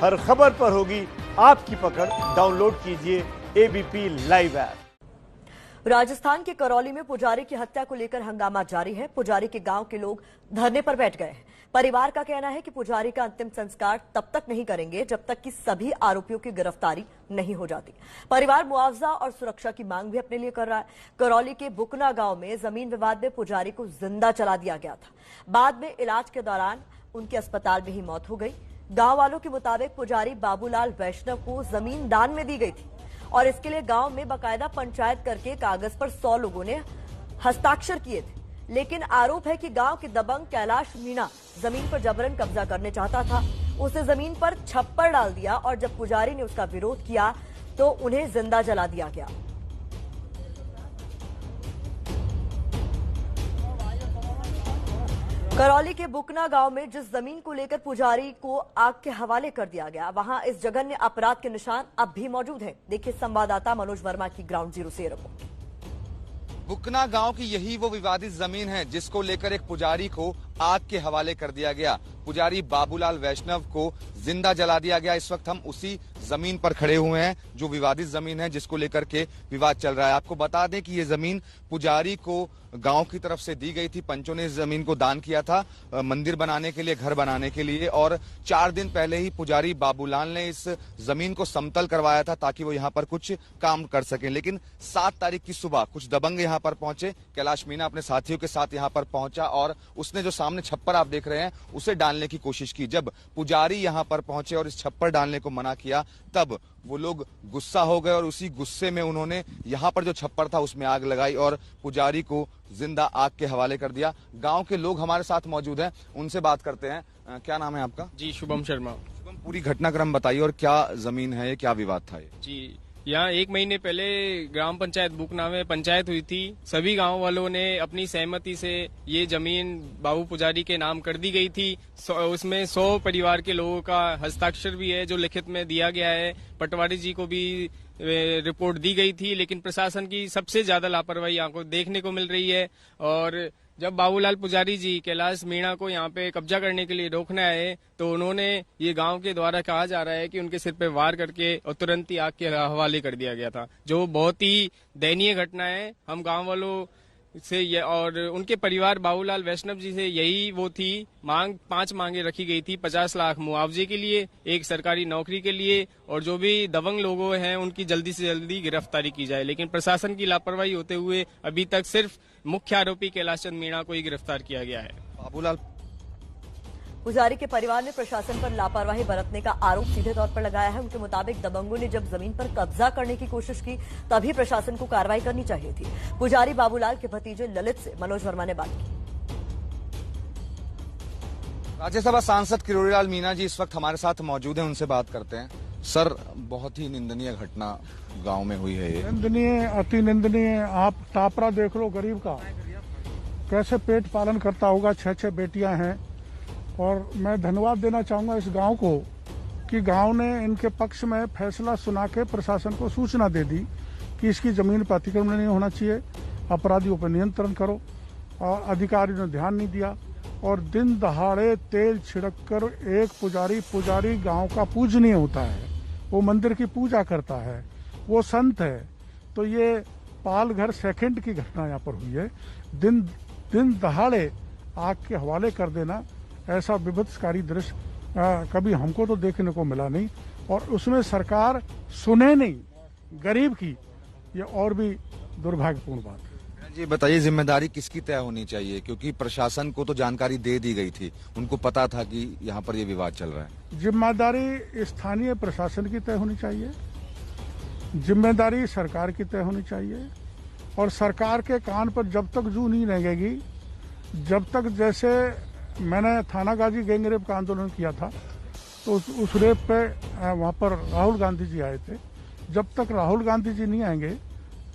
हर खबर पर होगी आपकी पकड़। डाउनलोड कीजिए एबीपी लाइव ऐप। राजस्थान के करौली में पुजारी की हत्या को लेकर हंगामा जारी है। पुजारी के गांव के लोग धरने पर बैठ गए हैं। परिवार का कहना है कि पुजारी का अंतिम संस्कार तब तक नहीं करेंगे जब तक कि सभी आरोपियों की गिरफ्तारी नहीं हो जाती। परिवार मुआवजा और सुरक्षा की मांग भी अपने लिए कर रहा है। करौली के बुकना गांव में जमीन विवाद में पुजारी को जिंदा जला दिया गया था। बाद में इलाज के दौरान उनकी अस्पताल में ही मौत हो गई। गांव वालों के मुताबिक पुजारी बाबूलाल वैष्णव को जमीन दान में दी गई थी और इसके लिए गांव में बाकायदा पंचायत करके कागज पर 100 लोगों ने हस्ताक्षर किए थे। लेकिन आरोप है कि गांव के दबंग कैलाश मीणा जमीन पर जबरन कब्जा करने चाहता था। उसे जमीन पर छप्पर डाल दिया और जब पुजारी ने उसका विरोध किया तो उन्हें जिंदा जला दिया गया। करौली के बुकना गांव में जिस जमीन को लेकर पुजारी को आग के हवाले कर दिया गया, वहां इस जघन्य अपराध के निशान अब भी मौजूद हैं। देखिए संवाददाता मनोज वर्मा की ग्राउंड जीरो से रिपोर्ट। बुकना गांव की यही वो विवादित जमीन है जिसको लेकर एक पुजारी को आग के हवाले कर दिया गया। पुजारी बाबूलाल वैष्णव को जिंदा जला दिया गया। इस वक्त हम उसी जमीन पर खड़े हुए हैं जो विवादित जमीन है जिसको लेकर के विवाद चल रहा है। आपको बता दें कि ये जमीन पुजारी को गांव की तरफ से दी गई थी। पंचों ने इस जमीन को दान किया था मंदिर बनाने के लिए, घर बनाने के लिए, और 4 दिन पहले ही पुजारी बाबूलाल ने इस जमीन को समतल करवाया था ताकि वो यहाँ पर कुछ काम कर सकें। लेकिन 7 तारीख की सुबह कुछ दबंग यहाँ पर पहुंचे। कैलाश मीणा अपने साथियों के साथ यहाँ पर पहुंचा और उसने जो सामने छप्पर आप देख रहे हैं उसे डालने की कोशिश की। जब पुजारी यहाँ पर पहुंचे और इस छप्पर डालने को मना किया तब वो लोग गुस्सा हो गए और उसी गुस्से में उन्होंने यहाँ पर जो छप्पर था उसमें आग लगाई और पुजारी को जिंदा आग के हवाले कर दिया। गांव के लोग हमारे साथ मौजूद हैं, उनसे बात करते हैं। क्या नाम है आपका? जी शुभम शर्मा। शुभम, पूरी घटनाक्रम बताइए और क्या जमीन है ये, क्या विवाद था ये? जी, यहाँ 1 महीने पहले ग्राम पंचायत बुकना में पंचायत हुई थी। सभी गांव वालों ने अपनी सहमति से ये जमीन बाबू पुजारी के नाम कर दी गई थी। उसमें 100 परिवार के लोगों का हस्ताक्षर भी है जो लिखित में दिया गया है। पटवारी जी को भी रिपोर्ट दी गई थी, लेकिन प्रशासन की सबसे ज्यादा लापरवाही यहाँ को देखने को मिल रही है। और जब बाबूलाल पुजारी जी कैलाश मीणा को यहाँ पे कब्जा करने के लिए रोकने आए तो उन्होंने ये गांव के द्वारा कहा जा रहा है कि उनके सिर पे वार करके और तुरंत ही आग के हवाले कर दिया गया था, जो बहुत ही दयनीय घटना है। हम गांव वालों से ये और उनके परिवार बाबूलाल वैष्णव जी से यही वो थी मांग, 5 मांगे रखी गई थी। 50 लाख मुआवजे के लिए, 1 सरकारी नौकरी के लिए, और जो भी दबंग लोग हैं उनकी जल्दी से जल्दी गिरफ्तारी की जाए। लेकिन प्रशासन की लापरवाही होते हुए अभी तक सिर्फ मुख्य आरोपी कैलाश चंद मीणा को ही गिरफ्तार किया गया है। बाबूलाल पुजारी के परिवार ने प्रशासन पर लापरवाही बरतने का आरोप सीधे तौर पर लगाया है। उनके मुताबिक दबंगों ने जब जमीन पर कब्जा करने की कोशिश की तभी प्रशासन को कार्रवाई करनी चाहिए थी। पुजारी बाबूलाल के भतीजे ललित से मनोज वर्मा ने बात की। राज्यसभा सांसद किरोड़ीलाल मीणा जी इस वक्त हमारे साथ मौजूद हैं, उनसे बात करते हैं। सर, बहुत ही निंदनीय घटना गांव में हुई है। ये निंदनीय, अति निंदनीय। आप टापरा देख लो गरीब का, कैसे पेट पालन करता होगा। 6 बेटियां हैं। और मैं धन्यवाद देना चाहूंगा इस गांव को कि गांव ने इनके पक्ष में फैसला सुना के प्रशासन को सूचना दे दी कि इसकी जमीन पर अतिक्रमण नहीं होना चाहिए, अपराधियों पर नियंत्रण करो। और अधिकारियों ने ध्यान नहीं दिया और दिन दहाड़े तेल छिड़क कर एक पुजारी गांव का पूजनीय होता है, वो मंदिर की पूजा करता है, वो संत है। तो ये पालघर सेकंड की घटना यहाँ पर हुई है। दिन दहाड़े आग के हवाले कर देना, ऐसा विभत्सकारी दृश्य कभी हमको तो देखने को मिला नहीं। और उसमें सरकार सुने नहीं गरीब की, ये और भी दुर्भाग्यपूर्ण बात है। जी बताइए, जिम्मेदारी किसकी तय होनी चाहिए? क्योंकि प्रशासन को तो जानकारी दे दी गई थी, उनको पता था कि यहाँ पर ये विवाद चल रहा है। जिम्मेदारी स्थानीय प्रशासन की तय होनी चाहिए, जिम्मेदारी सरकार की तय होनी चाहिए। और सरकार के कान पर जब तक जू नहीं लगेगी, जब तक, जैसे मैंने थाना गाजी गैंगरेप का आंदोलन किया था तो उस रेप पे वहाँ पर राहुल गांधी जी आए थे। जब तक राहुल गांधी जी नहीं आएंगे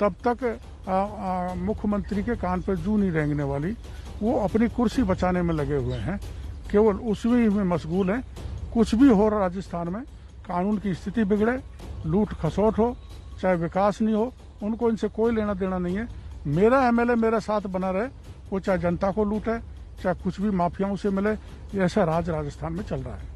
तब तक मुख्यमंत्री के कान पर जू नहीं रेंगने वाली। वो अपनी कुर्सी बचाने में लगे हुए हैं, केवल उसमें में मशगूल हैं। कुछ भी हो राजस्थान में, कानून की स्थिति बिगड़े, लूट खसोट हो, चाहे विकास नहीं हो, उनको इनसे कोई लेना देना नहीं है। मेरा एमएलए मेरे साथ बना रहे, वो चाहे जनता को लूटे, चाहे कुछ भी माफियाओं से मिले। ऐसा राज राजस्थान में चल रहा है।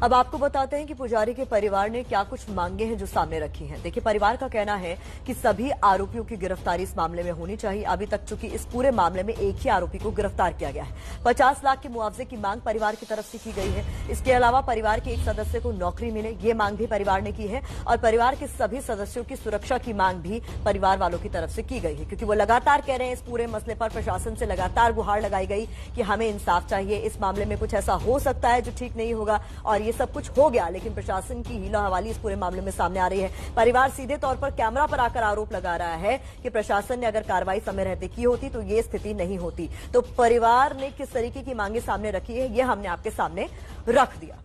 अब आपको बताते हैं कि पुजारी के परिवार ने क्या कुछ मांगे हैं जो सामने रखी हैं। देखिए, परिवार का कहना है कि सभी आरोपियों की गिरफ्तारी इस मामले में होनी चाहिए। अभी तक चूंकि इस पूरे मामले में एक ही आरोपी को गिरफ्तार किया गया है। 50 लाख के मुआवजे की मांग परिवार की तरफ से की गई है। इसके अलावा परिवार के एक सदस्य को नौकरी मिले, ये मांग भी परिवार ने की है और परिवार के सभी सदस्यों की सुरक्षा की मांग भी परिवार वालों की तरफ से की गई है, क्योंकि वो लगातार कह रहे हैं इस पूरे मसले पर प्रशासन से लगातार गुहार लगाई गई कि हमें इंसाफ चाहिए, इस मामले में कुछ ऐसा हो सकता है जो ठीक नहीं होगा और ये सब कुछ हो गया, लेकिन प्रशासन की हीला हवाली इस पूरे मामले में सामने आ रही है। परिवार सीधे तौर पर कैमरा पर आकर आरोप लगा रहा है कि प्रशासन ने अगर कार्रवाई समय रहते की होती तो ये स्थिति नहीं होती। तो परिवार ने किस तरीके की मांगे सामने रखी है, ये हमने आपके सामने रख दिया।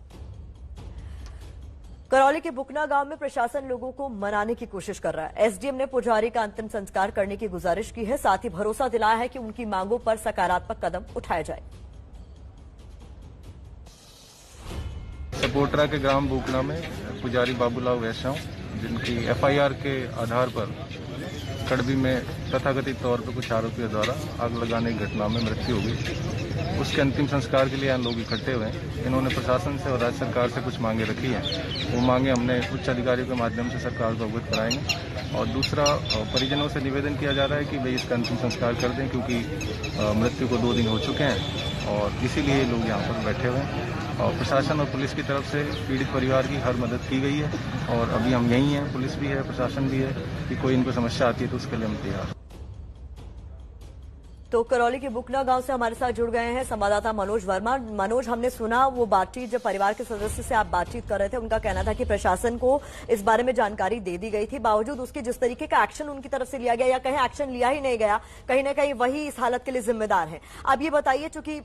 करौली के बुकना गांव में प्रशासन लोगों को मनाने की कोशिश कर रहा है। एसडीएम ने पुजारी का अंतिम संस्कार करने की गुजारिश की है, साथ ही भरोसा दिलाया है कि उनकी मांगों पर सकारात्मक कदम उठाए जाए। सपोटरा के ग्राम बुकना में पुजारी बाबूलाल वैष्णव, जिनकी एफआईआर के आधार पर कड़बी में तथाकथित तौर पर कुछ आरोपियों द्वारा आग लगाने की घटना में मृत्यु हो गई, उसके अंतिम संस्कार के लिए यहाँ लोग इकट्ठे हुए हैं। इन्होंने प्रशासन से और राज्य सरकार से कुछ मांगे रखी हैं। वो मांगे हमने उच्च अधिकारियों के माध्यम से सरकार को अवगत कराएंगे। और दूसरा, परिजनों से निवेदन किया जा रहा है कि भाई इसका अंतिम संस्कार कर दें, क्योंकि मृत्यु को 2 दिन हो चुके हैं और इसीलिए लोग यहाँ पर बैठे हुए हैं। और प्रशासन और पुलिस की तरफ से पीड़ित परिवार की हर मदद की गई है और अभी हम यहीं हैं, पुलिस भी है, प्रशासन भी है, कि कोई इनको समस्या आती है तो उसके लिए हम तैयार। तो करौली के बुकना गांव से हमारे साथ जुड़ गए हैं संवाददाता मनोज वर्मा। मनोज, हमने सुना वो बातचीत, जब परिवार के सदस्य से आप बातचीत कर रहे थे, उनका कहना था कि प्रशासन को इस बारे में जानकारी दे दी गई थी, बावजूद उसके जिस तरीके का एक्शन उनकी तरफ से लिया गया या कहीं एक्शन लिया ही नहीं गया, कहीं ना कहीं वही इस हालत के लिए जिम्मेदार है। अब ये बताइए, चूंकि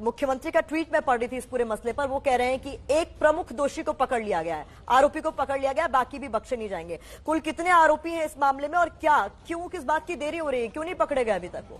मुख्यमंत्री का ट्वीट में पढ़ रही थी इस पूरे मसले पर, वो कह रहे हैं कि एक प्रमुख दोषी को पकड़ लिया गया है, आरोपी को पकड़ लिया गया, बाकी भी बख्शे नहीं जाएंगे। कुल कितने आरोपी हैं इस मामले में और क्या, क्यों, किस बात की देरी हो रही है, क्यों नहीं पकड़े गए अभी तक वो?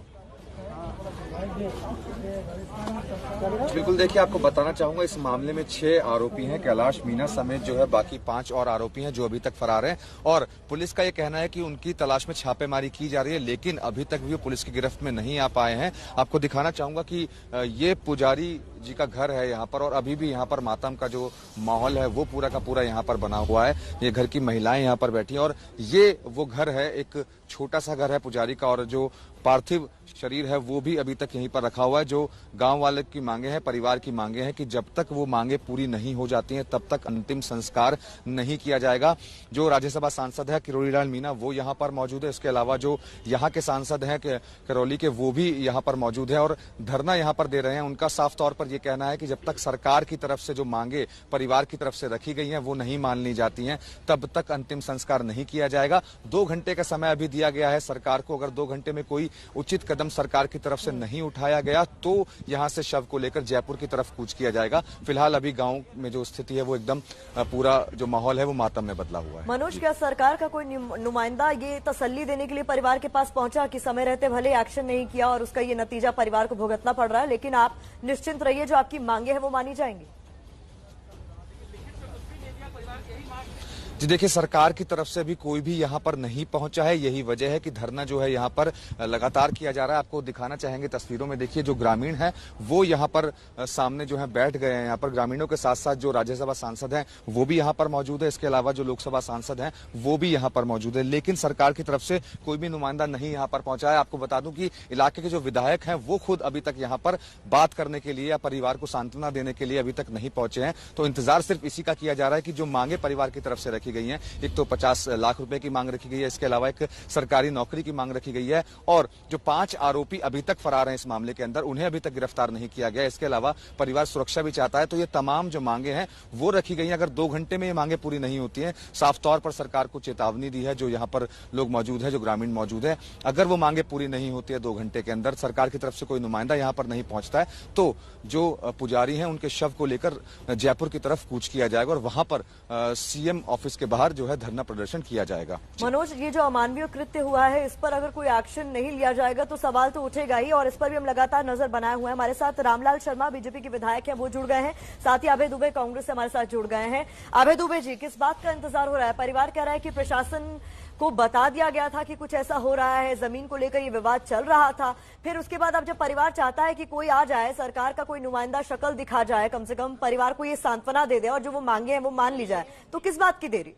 बिल्कुल, देखिए, आपको बताना चाहूंगा इस मामले में 6 आरोपी हैं, कैलाश मीणा समेत जो है बाकी 5 और आरोपी हैं जो अभी तक फरार हैं। और पुलिस का यह कहना है कि उनकी तलाश में छापेमारी की जा रही है, लेकिन अभी तक भी वो पुलिस की गिरफ्त में नहीं आ पाए हैं। आपको दिखाना चाहूंगा कि ये पुजारी जी का घर है यहाँ पर और अभी भी यहाँ पर मातम का जो माहौल है वो पूरा का पूरा यहाँ पर बना हुआ है। ये घर की महिलाएं यहाँ पर बैठी हैं और ये वो घर है, एक छोटा सा घर है पुजारी का, और जो पार्थिव शरीर है वो भी अभी तक यहीं पर रखा हुआ है। जो गांव वाले की मांगे हैं, परिवार की मांगे हैं कि जब तक वो मांगे पूरी नहीं हो जाती हैं तब तक अंतिम संस्कार नहीं किया जाएगा। जो राज्यसभा सांसद है किरोड़ीलाल मीणा वो यहाँ पर मौजूद है, इसके अलावा जो यहाँ के सांसद हैं करौली के वो भी यहाँ पर मौजूद है और धरना यहाँ पर दे रहे हैं। उनका साफ तौर पर ये कहना है कि जब तक सरकार की तरफ से जो मांगे परिवार की तरफ से रखी गई हैं वो नहीं मान ली जाती हैं तब तक अंतिम संस्कार नहीं किया जाएगा। 2 घंटे का समय अभी दिया गया है सरकार को, अगर 2 घंटे में कोई उचित कदम सरकार की तरफ से नहीं उठाया गया तो यहां से शव को लेकर जयपुर की तरफ कूच किया जाएगा। फिलहाल अभी गांव में जो स्थिति है वो एकदम पूरा जो माहौल है वो मातम में बदला हुआ है। मनोज, क्या सरकार का कोई नुमाइंदा ये तसल्ली देने के लिए परिवार के पास पहुंचा कि समय रहते भले एक्शन नहीं किया और उसका ये नतीजा परिवार को भुगतना पड़ रहा है, लेकिन आप निश्चिंत रहिए, जो आपकी मांगे हैं वो मानी जाएंगी? जी देखिए, सरकार की तरफ से भी कोई भी यहाँ पर नहीं पहुंचा है। यही वजह है कि धरना जो है यहाँ पर लगातार किया जा रहा है। आपको दिखाना चाहेंगे तस्वीरों में, देखिए जो ग्रामीण है वो यहाँ पर सामने जो है बैठ गए हैं। यहाँ पर ग्रामीणों के साथ साथ जो राज्यसभा सांसद हैं वो भी यहाँ पर मौजूद है, इसके अलावा जो लोकसभा सांसद हैं वो भी यहाँ पर मौजूद है, लेकिन सरकार की तरफ से कोई भी नुमाइंदा नहीं यहाँ पर पहुंचा है। आपको बता दूं कि इलाके के जो विधायक हैं वो खुद अभी तक यहाँ पर बात करने के लिए या परिवार को सांत्वना देने के लिए अभी तक नहीं पहुंचे हैं। तो इंतजार सिर्फ इसी का किया जा रहा है कि जो मांगे परिवार की तरफ से रखी गई हैं, एक तो 50 लाख रुपए की मांग रखी गई है, इसके अलावा एक सरकारी नौकरी की मांग रखी गई है और जो 5 आरोपी अभी तक फरार हैं इस मामले के अंदर उन्हें अभी तक गिरफ्तार नहीं किया गया। इसके अलावा परिवार सुरक्षा भी चाहता है। तो ये तमाम जो मांगे हैं वो रखी गई हैं। अगर 2 घंटे में ये मांगे पूरी नहीं होती हैं, साफ तौर पर सरकार को चेतावनी दी है जो यहाँ पर लोग मौजूद है, जो ग्रामीण मौजूद है, अगर वो मांगे पूरी नहीं होती है 2 घंटे के अंदर, सरकार की तरफ से कोई नुमाइंदा यहाँ पर नहीं पहुंचता है, तो जो पुजारी हैं उनके शव को लेकर जयपुर की तरफ कूच किया जाएगा और वहां पर सीएम ऑफिस के बाहर जो है धरना प्रदर्शन किया जाएगा। मनोज, ये जो अमानवीय कृत्य हुआ है इस पर अगर कोई एक्शन नहीं लिया जाएगा तो सवाल तो उठेगा ही और इस पर भी हम लगातार नजर बनाए हुए हैं। हमारे साथ रामलाल शर्मा बीजेपी के विधायक हैं, वो जुड़ गए हैं, साथ ही अभय दुबे कांग्रेस से हमारे साथ जुड़ गए हैं। अभय दुबे जी, किस बात का इंतजार हो रहा है? परिवार कह रहा है कि प्रशासन को बता दिया गया था कि कुछ ऐसा हो रहा है, जमीन को लेकर ये विवाद चल रहा था। फिर उसके बाद अब जब परिवार चाहता है कि कोई आ जाए, सरकार का कोई नुमाइंदा शक्ल दिखा जाए, कम से कम परिवार को ये सांत्वना दे दे और जो वो मांगे हैं वो मान ली जाए, तो किस बात की देरी?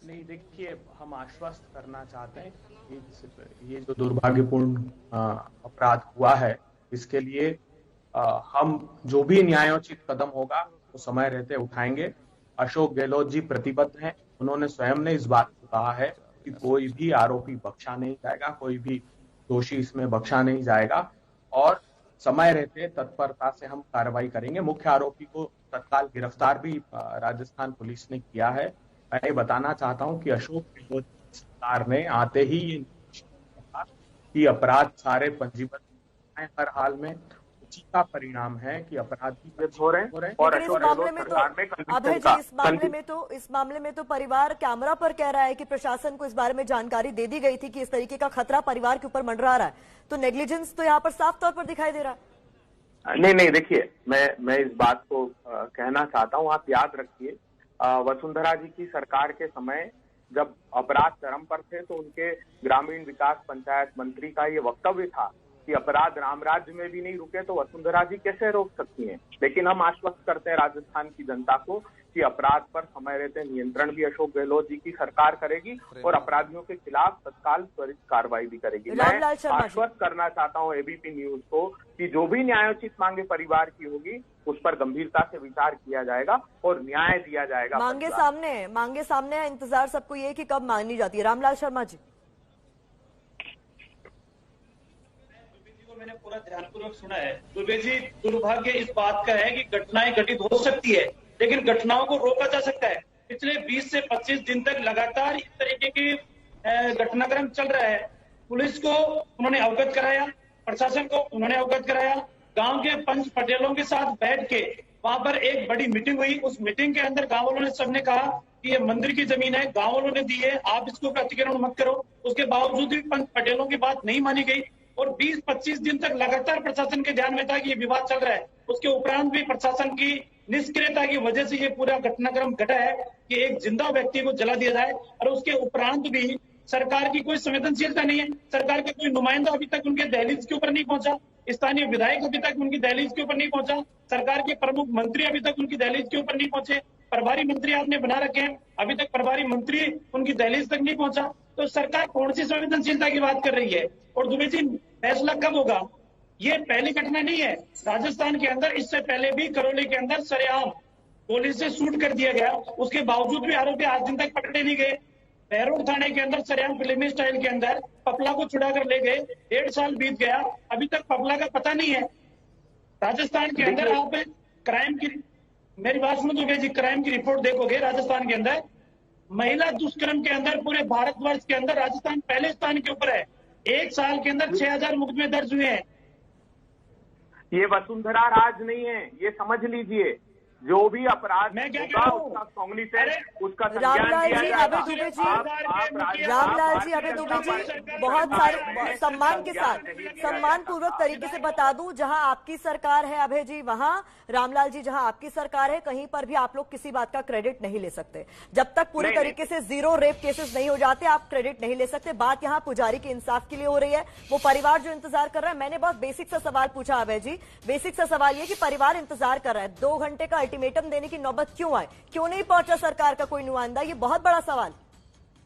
नहीं, देखिए, हम आश्वस्त करना चाहते हैं कि ये जो दुर्भाग्यपूर्ण अपराध हुआ है, इसके लिए हम जो भी न्यायोचित कदम होगा वो समय रहते उठाएंगे। अशोक गहलोत जी प्रतिबद्ध हैं। उन्होंने स्वयं ने इस बात को कहा है कि कोई भी आरोपी बख्शा नहीं जाएगा, कोई भी दोषी इसमें बख्शा नहीं जाएगा और समय रहते तत्परता से हम कार्रवाई करेंगे। मुख्य आरोपी को तत्काल गिरफ्तार भी राजस्थान पुलिस ने किया है। मैं ये बताना चाहता हूं कि अशोक गहलोत सरकार ने आते ही ये कहा कि अपराध सारे पंजीबद्ध हैं हर हाल में। उसी का परिणाम है कि अपराधी हो रहे हैं और इस मामले में तो अभय जी, इस मामले में तो परिवार कैमरा पर कह रहा है कि प्रशासन को इस बारे में जानकारी दे दी गई थी कि इस तरीके का खतरा परिवार के ऊपर मंडरा रहा है, तो नेग्लिजेंस तो यहाँ पर साफ तौर पर दिखाई दे रहा है। नहीं, देखिए, मैं इस बात को कहना चाहता हूँ। आप याद रखिए, वसुंधरा जी की सरकार के समय जब अपराध चरम पर थे तो उनके ग्रामीण विकास पंचायत मंत्री का ये वक्तव्य था कि अपराध राम राज्य में भी नहीं रुके तो वसुंधरा जी कैसे रोक सकती हैं। लेकिन हम आश्वस्त करते हैं राजस्थान की जनता को कि अपराध पर समय रहते नियंत्रण भी अशोक गहलोत जी की सरकार करेगी और अपराधियों के खिलाफ तत्काल त्वरित कार्रवाई भी करेगी। मैं आश्वस्त करना चाहता हूं एबीपी न्यूज को कि जो भी न्यायोचित मांगे परिवार की होगी उस पर गंभीरता से विचार किया जाएगा और न्याय दिया जाएगा। मांगे सामने है, इंतजार सबको ये कि कब मांगनी जाती है। रामलाल शर्मा जी, मैंने पूरा ध्यानपूर्वक सुना है। दुबे जी, दुर्भाग्य इस बात का है कि घटनाएं घटित हो सकती है लेकिन घटनाओं को रोका जा सकता है। पिछले 20 से 25 दिन तक लगातार इस तरीके के घटनाक्रम चल रहा है। पुलिस को उन्होंने अवगत कराया, प्रशासन को उन्होंने अवगत कराया, गांव के पंच पटेलों के साथ बैठ के वहां पर एक बड़ी मीटिंग हुई। उस मीटिंग के अंदर गांव वालों ने सबने कहा कि ये मंदिर की जमीन है, गांव वालों ने दी है, आप इसको अतिक्रमण मत करो। उसके बावजूद भी पंच पटेलों की बात नहीं मानी गई और 20-25 दिन तक लगातार प्रशासन के ध्यान में था कि ये विवाद चल रहा है। उसके उपरांत भी प्रशासन की निष्क्रियता की वजह से ये पूरा घटनाक्रम घटा है कि एक जिंदा व्यक्ति को जला दिया जाए और उसके उपरांत भी सरकार की कोई संवेदनशीलता नहीं है। सरकार का कोई नुमाइंदा अभी तक उनके दहलीज के ऊपर नहीं पहुंचा, स्थानीय विधायक अभी तक उनकी दहलीज के ऊपर नहीं पहुंचा, सरकार के प्रमुख मंत्री अभी तक उनकी दहलीज के ऊपर नहीं पहुंचे, प्रभारी मंत्री आपने बना रखे हैं, अभी तक प्रभारी मंत्री उनकी दहलीज तक नहीं पहुंचा। तो सरकार कौन सी संवेदनशीलता की बात कर रही है? और दुबे जी, फैसला कब होगा? ये पहली घटना नहीं है। राजस्थान के अंदर इससे पहले भी करौली के अंदर सरेआम गोली से शूट कर दिया गया, उसके बावजूद भी आरोपी आज दिन तक पकड़े नहीं गए। बहरोड थाने के अंदर सरेआम फिल्मी स्टाइल के अंदर पपला को छुड़ा कर ले गए, 1.5 साल बीत गया, अभी तक पपला का पता नहीं है। राजस्थान के अंदर आप क्राइम की, मेरी बात सुनो दुबे जी, क्राइम की रिपोर्ट देखोगे राजस्थान के अंदर महिला दुष्कर्म के अंदर पूरे भारतवर्ष के अंदर राजस्थान पहले स्थान के ऊपर है। 1 साल के अंदर 6000 मुकदमे दर्ज हुए हैं। ये वसुंधरा राज नहीं है, ये समझ लीजिए। जो भी अपराध होगा उसका कांग्रेस से उसका रामलाल जी, अभय दुबे जी, रामलाल जी, अभय दुबे जी, बहुत सारे सम्मान के साथ, सम्मान पूर्वक तरीके से बता दूं, जहां आपकी सरकार है अभय जी, वहां रामलाल जी, जहां आपकी सरकार है कहीं पर भी आप लोग किसी बात का क्रेडिट नहीं ले सकते। जब तक पूरे तरीके से 0 रेप केसेस नहीं हो जाते आप क्रेडिट नहीं ले सकते। बात यहाँ पुजारी के इंसाफ के लिए हो रही है, वो परिवार जो इंतजार कर रहा है। मैंने बहुत बेसिक सा सवाल पूछा अभय जी, बेसिक सा सवाल ये कि परिवार इंतजार कर रहा है, 2 घंटे का अल्टीमेटम देने की नौबत क्यों आए, क्यों नहीं पहुंचा सरकार का कोई नुमाइंदा? ये बहुत बड़ा सवाल।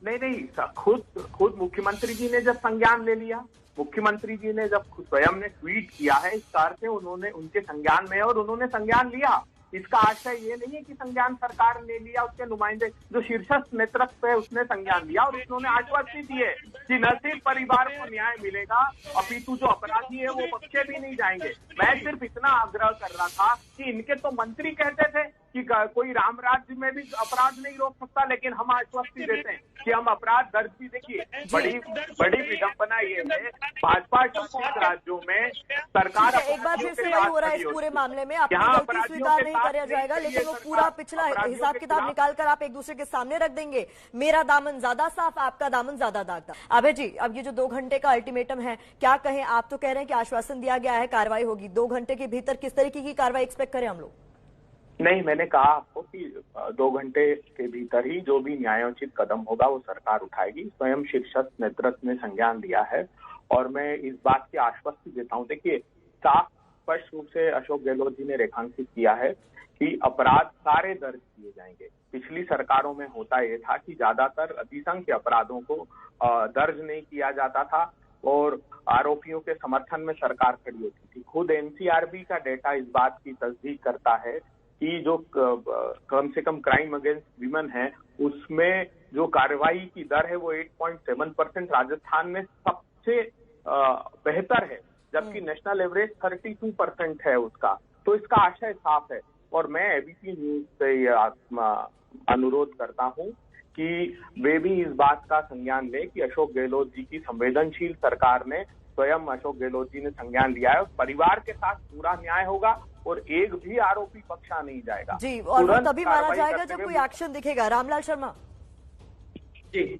नहीं, खुद मुख्यमंत्री जी ने जब संज्ञान ले लिया, मुख्यमंत्री जी ने जब स्वयं ने ट्वीट किया है, इस कार से उन्होंने उनके संज्ञान में और उन्होंने संज्ञान लिया। इसका आशय ये नहीं है कि संज्ञान सरकार ने लिया, उसके नुमाइंदे जो शीर्षस्थ नेतृत्व है उसने संज्ञान लिया और उन्होंने आश्वासन दिए कि न सिर्फ परिवार को न्याय मिलेगा अपितु जो अपराधी है वो बख्शे भी नहीं जाएंगे। मैं सिर्फ इतना आग्रह कर रहा था कि इनके तो मंत्री कहते थे कि कोई राम राज्य में भी अपराध नहीं रोक सकता, लेकिन हम आश्वस्ति देते हैं कि हम अपराध दर्ज भी। देखिए, बड़ी विडंबना ये है, भाजपा शासित राज्यों में सरकार एक बार फिर से वही हो रहा है इस पूरे मामले में, अपनी गलती स्वीकार नहीं किया जाएगा, लेकिन वो पूरा पिछला हिसाब किताब निकालकर आप एक दूसरे के सामने रख देंगे। मेरा दामन ज्यादा साफ, आपका दामन ज्यादा दागदार। अभय जी, अब ये जो 2 घंटे का अल्टीमेटम है, क्या कहें? आप तो कह रहे हैं कि आश्वासन दिया गया है कार्रवाई होगी, 2 घंटे के भीतर किस तरीके की कार्रवाई एक्सपेक्ट करें हम लोग? नहीं, मैंने कहा आपको कि 2 घंटे के भीतर ही जो भी न्यायोचित कदम होगा वो सरकार उठाएगी। स्वयं शीर्षस्थ नेतृत्व ने संज्ञान लिया है और मैं इस बात की आश्वस्ति देता हूं। देखिए, साफ स्पष्ट रूप से अशोक गहलोत जी ने रेखांकित किया है कि अपराध सारे दर्ज किए जाएंगे। पिछली सरकारों में होता यह था कि ज्यादातर अतिसंख्य अपराधों को दर्ज नहीं किया जाता था और आरोपियों के समर्थन में सरकार खड़ी होती थी। खुद एनसीआरबी का डेटा इस बात की तस्दीक करता है कि जो कम से कम क्राइम अगेंस्ट विमेन है उसमें जो कार्रवाई की दर है वो 8.7% राजस्थान में सबसे बेहतर है, जबकि नेशनल एवरेज 32% है उसका। तो इसका आशय साफ है और मैं एबीपी न्यूज से अनुरोध करता हूं कि वे भी इस बात का संज्ञान लें कि अशोक गहलोत जी की संवेदनशील सरकार ने, स्वयं अशोक गहलोत जी ने संज्ञान लिया है। परिवार के साथ पूरा न्याय होगा और एक भी आरोपी पक्षा नहीं जाएगा जी, और वो तभी माना जाएगा जब कोई एक्शन दिखेगा। रामलाल शर्मा जी,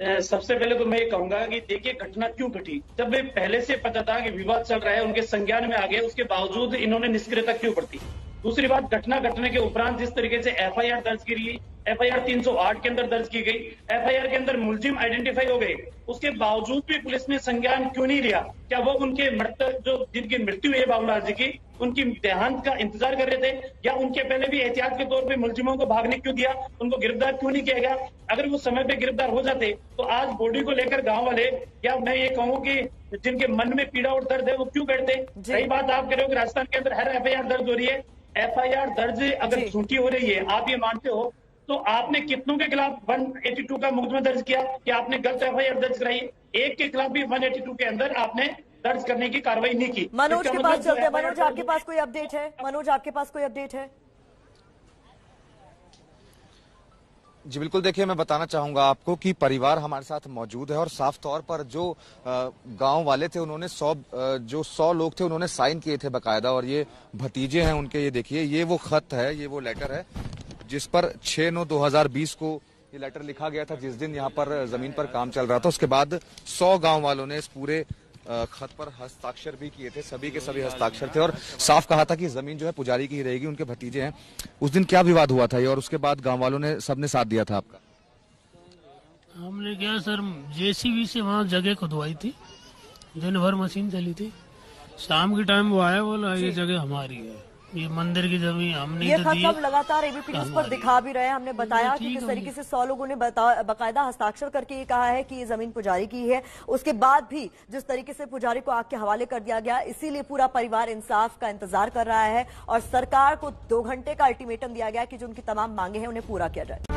सबसे पहले तो मैं ये कहूंगा कि देखिए घटना क्यों घटी। जब पहले से पता था कि विवाद चल रहा है, उनके संज्ञान में आ गए, उसके बावजूद इन्होंने निष्क्रियता क्यों बरती। दूसरी बात, घटना घटने के उपरांत जिस तरीके से एफआईआर दर्ज की गई, एफआईआर 308 के अंदर दर्ज की गई, एफआईआर के अंदर मुलजिम आइडेंटिफाई हो गए, उसके बावजूद भी पुलिस ने संज्ञान क्यों नहीं लिया? क्या वो उनके मृतक जो जिनकी मृत्यु हुई है बाबूलाल जी की, उनकी देहांत का इंतजार कर रहे थे? या उनके पहले भी एहतियात के तौर पे मुलजिमों को भागने क्यों दिया? उनको गिरफ्तार क्यों नहीं किया गया? अगर वो समय पे गिरफ्तार हो जाते तो आज बॉडी को लेकर गांव वाले, या मैं ये कहूँ कि जिनके मन में पीड़ा और दर्द है, वो क्यों बैठते? सही बात आप कह रहे हो कि राजस्थान के अंदर हर एफआईआर दर्ज हो रही है। एफआईआर दर्ज अगर झूठी हो रही है, आप ये मानते हो, तो आपने कितनों के खिलाफ 182 का मुकदमा दर्ज किया कि आपने गलत एफआईआर दर्ज कराई? एक के खिलाफ भी 182 के अंदर आपने दर्ज करने की कार्रवाई नहीं की। मनोज के पास चलते हैं। मनोज, आपके पास कोई अपडेट है? मनोज, आपके पास कोई अपडेट है? जी बिल्कुल, देखिए मैं बताना चाहूंगा आपको कि परिवार हमारे साथ मौजूद है और साफ तौर पर जो गांव वाले थे उन्होंने 100 लोग थे उन्होंने साइन किए थे बकायदा, और ये भतीजे हैं उनके। ये देखिए, ये वो खत है, ये वो लेटर है जिस पर 6/9/2020 को ये लेटर लिखा गया था, जिस दिन यहाँ पर जमीन पर काम चल रहा था। उसके बाद 100 गांव वालों ने इस पूरे खत पर हस्ताक्षर भी किए थे, सभी के सभी हस्ताक्षर थे और साफ कहा था कि जमीन जो है पुजारी की ही रहेगी, उनके भतीजे हैं। उस दिन क्या विवाद हुआ था ये, और उसके बाद गांव वालों ने सबने साथ दिया था आपका? हमने क्या सर, जेसीबी से वहाँ जगह खुदवाई थी, दिन भर मशीन चली थी। शाम के टाइम वो आया, बोला ये जगह हमारी है, ये मंदिर की जमीन हमने ये खत हम लगातार एबीपी न्यूज पर दिखा भी रहे हैं। हमने बताया कि किस तरीके से 100 लोगों ने बकायदा हस्ताक्षर करके ये कहा है कि ये जमीन पुजारी की है। उसके बाद भी जिस तरीके से पुजारी को आग के हवाले कर दिया गया, इसीलिए पूरा परिवार इंसाफ का इंतजार कर रहा है और सरकार को 2 घंटे का अल्टीमेटम दिया गया कि जो उनकी तमाम मांगे हैं उन्हें पूरा किया जाए।